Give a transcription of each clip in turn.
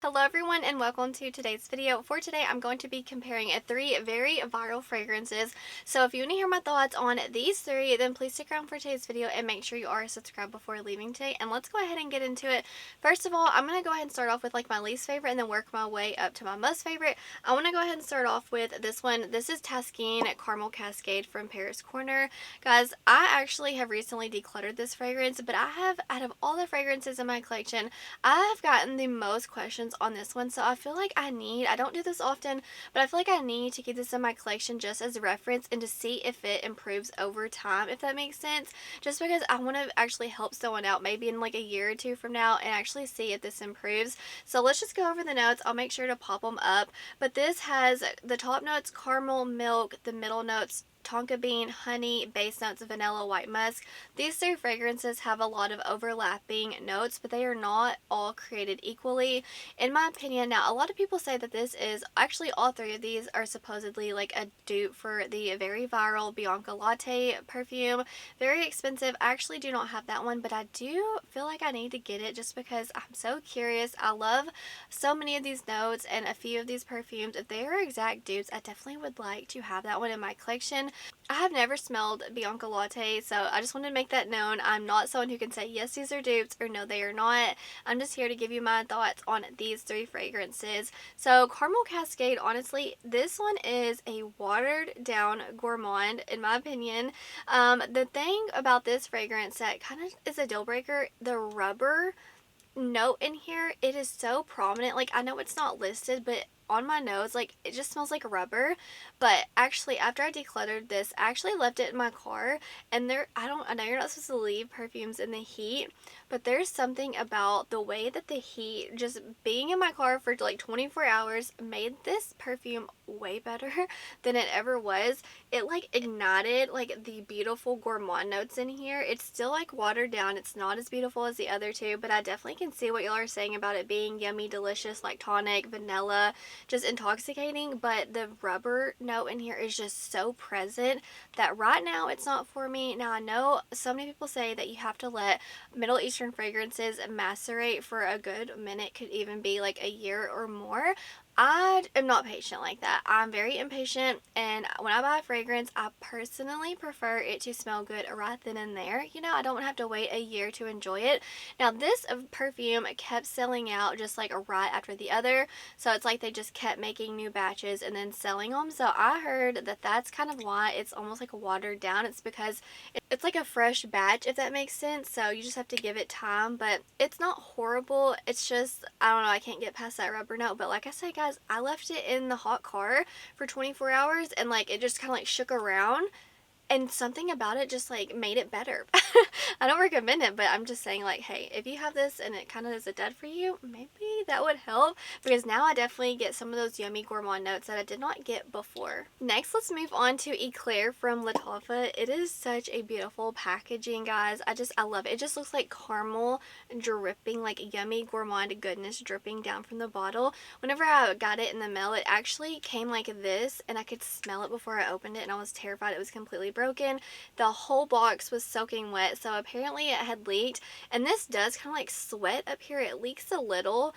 Hello everyone and welcome to today's video. For today I'm going to be comparing three very viral fragrances. So if you want to hear my thoughts on these three, then please stick around for today's video and make sure you are subscribed before leaving today. And let's go ahead and get into it. First of all, I'm going to go ahead and start off with like my least favorite and then work my way up to my most favorite. I want to go ahead and start off with this one. This is Taskeen Caramel Cascade from Paris Corner. Guys, I actually have recently decluttered this fragrance, but I have, out of all the fragrances in my collection, I have gotten the most questions on this one, so I feel like I don't do this often, but I feel like I need to keep this in my collection just as a reference and to see if it improves over time, if that makes sense, just because I want to actually help someone out maybe in like a year or two from now and actually see if this improves. So let's just go over the notes. I'll make sure to pop them up, but this has the top notes caramel, milk, the middle notes tonka bean, honey, base notes, vanilla, white musk. These three fragrances have a lot of overlapping notes, but they are not all created equally, in my opinion. Now, a lot of people say that this is, actually all three of these are supposedly like a dupe for the very viral Bianca Latte perfume. Very expensive. I actually do not have that one, but I do feel like I need to get it just because I'm so curious. I love so many of these notes and a few of these perfumes. If they are exact dupes, I definitely would like to have that one in my collection. I have never smelled Bianca Latte, so I just wanted to make that known. I'm not someone who can say yes, these are dupes, or no, they are not. I'm just here to give you my thoughts on these three fragrances. So Caramel Cascade, honestly, this one is a watered down gourmand in my opinion. The thing about this fragrance that kind of is a deal breaker, the rubber note in here, it is so prominent. Like, I know it's not listed, but on my nose, like, it just smells like rubber. But actually, after I decluttered this, I actually left it in my car, and I know you're not supposed to leave perfumes in the heat, but there's something about the way that the heat, just being in my car for like 24 hours, made this perfume way better than it ever was. It like ignited like the beautiful gourmand notes in here. It's still like watered down. It's not as beautiful as the other two, but I definitely can see what y'all are saying about it being yummy, delicious, like tonic, vanilla, just intoxicating. But the rubber note in here is just so present that right now it's not for me. Now, I know so many people say that you have to let Middle Eastern fragrances macerate for a good minute, could even be like a year or more. I am not patient like that. I'm very impatient, and when I buy a fragrance, I personally prefer it to smell good right then and there. You know, I don't have to wait a year to enjoy it. Now, this perfume kept selling out just like right after the other, so it's like they just kept making new batches and then selling them. So I heard that that's kind of why it's almost like watered down. It's because it's like a fresh batch, if that makes sense, so you just have to give it time. But it's not horrible. It's just, I don't know, I can't get past that rubber note. But like I said, guys, I left it in the hot car for 24 hours and like it just kind of like shook around, and something about it just like made it better. I don't recommend it, but I'm just saying, like, hey, if you have this and it kind of is a dud for you, maybe that would help, because now I definitely get some of those yummy gourmand notes that I did not get before. Next, let's move on to Eclair from Lattafa. It is such a beautiful packaging, guys. I love it. It just looks like caramel dripping, like yummy gourmand goodness dripping down from the bottle. Whenever I got it in the mail, it actually came like this, and I could smell it before I opened it, and I was terrified it was completely broken. The whole box was soaking wet, so apparently it had leaked, and this does kind of like sweat up here. It leaks a little,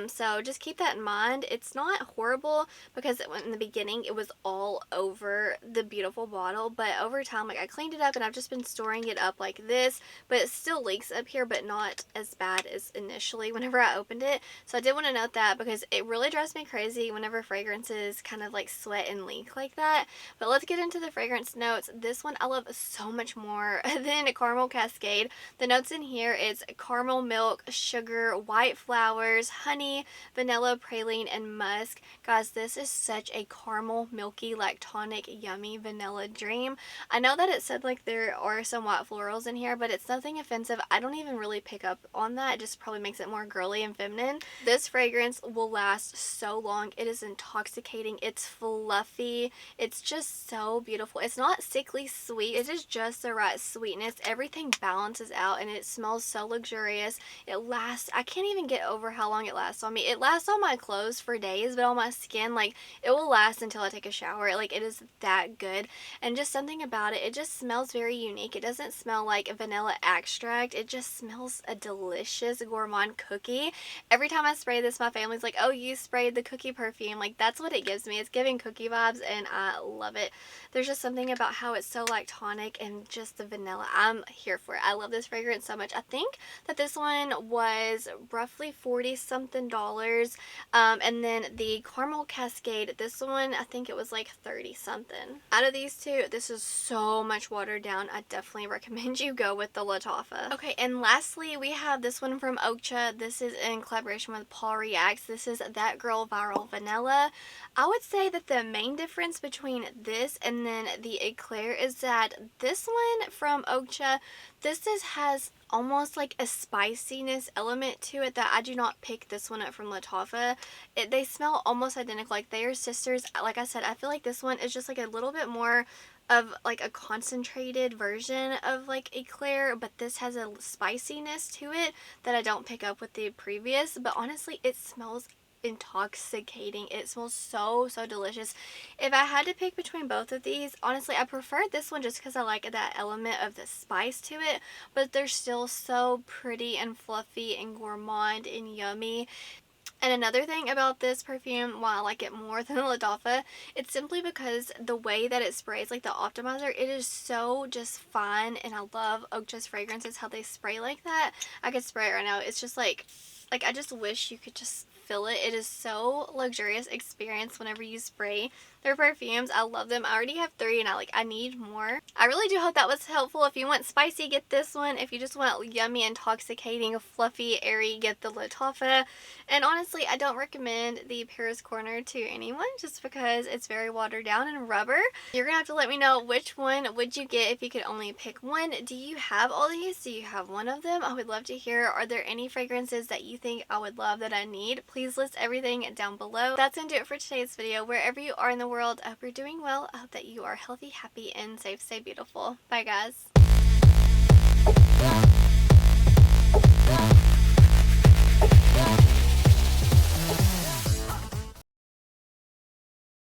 so just keep that in mind. It's not horrible because in the beginning it was all over the beautiful bottle, but over time, like, I cleaned it up and I've just been storing it up like this, but it still leaks up here, but not as bad as initially whenever I opened it. So I did want to note that because it really drives me crazy whenever fragrances kind of like sweat and leak like that. But let's get into the fragrance notes. This one I love so much more than Caramel Cascade. The notes in here is caramel, milk, sugar, white flowers, honey, vanilla, praline, and musk. Guys, this is such a caramel, milky, like tonic, yummy vanilla dream. I know that it said like there are some white florals in here, but it's nothing offensive. I don't even really pick up on that. It just probably makes it more girly and feminine. This fragrance will last so long. It is intoxicating. It's fluffy. It's just so beautiful. It's not sickly sweet. It is just the right sweetness. Everything balances out and it smells so luxurious. It lasts, I can't even get over how long it lasts on me. It lasts on my clothes for days, but on my skin, like, it will last until I take a shower. Like, it is that good. And just something about it, it just smells very unique. It doesn't smell like vanilla extract. It just smells a delicious gourmand cookie. Every time I spray this, my family's like, oh, you sprayed the cookie perfume. Like, that's what it gives me. It's giving cookie vibes and I love it. There's just something about how it's so like tonic and just the vanilla. I'm here for it. I love this fragrance so much. I think that this one was roughly 40 something dollars. And then the caramel Cascade, this one, I think it was like 30 something. Out of these two, this is so much watered down. I definitely recommend you go with the Lattafa. Okay, and lastly, we have this one from Oakcha. This is in collaboration with Paul Reacts. This is That Girl Viral Vanilla. I would say that the main difference between this and then the Eclair is that this one from Oakcha, this has almost like a spiciness element to it that I do not pick this one up from Lattafa. They smell almost identical, like they are sisters. Like I said, I feel like this one is just like a little bit more of like a concentrated version of like Eclair, but this has a spiciness to it that I don't pick up with the previous. But honestly, it smells intoxicating. It smells so delicious. If I had to pick between both of these, honestly I prefer this one just because I like that element of the spice to it, but they're still so pretty and fluffy and gourmand and yummy. And another thing about this perfume, why I like it more than the Lattafa, it's simply because the way that it sprays, like the optimizer, it is so just fun. And I love Oakcha's fragrances, how they spray like that. I could spray it right now. It's just like I just wish you could just feel it. It is so luxurious experience whenever you spray their perfumes. I love them. I already have 3 and I need more. I really do hope that was helpful. If you want spicy, get this one. If you just want yummy, intoxicating, fluffy, airy, get the Lattafa. And honestly, I don't recommend the Paris Corner to anyone just because it's very watered down and rubber. You're gonna have to let me know which one would you get if you could only pick one. Do you have all these? Do you have one of them? I would love to hear. Are there any fragrances that you think I would love that I need? Please list everything down below. That's gonna do it for today's video. Wherever you are in the world, I hope you're doing well. I hope that you are healthy, happy, and safe. Stay beautiful. Bye, guys.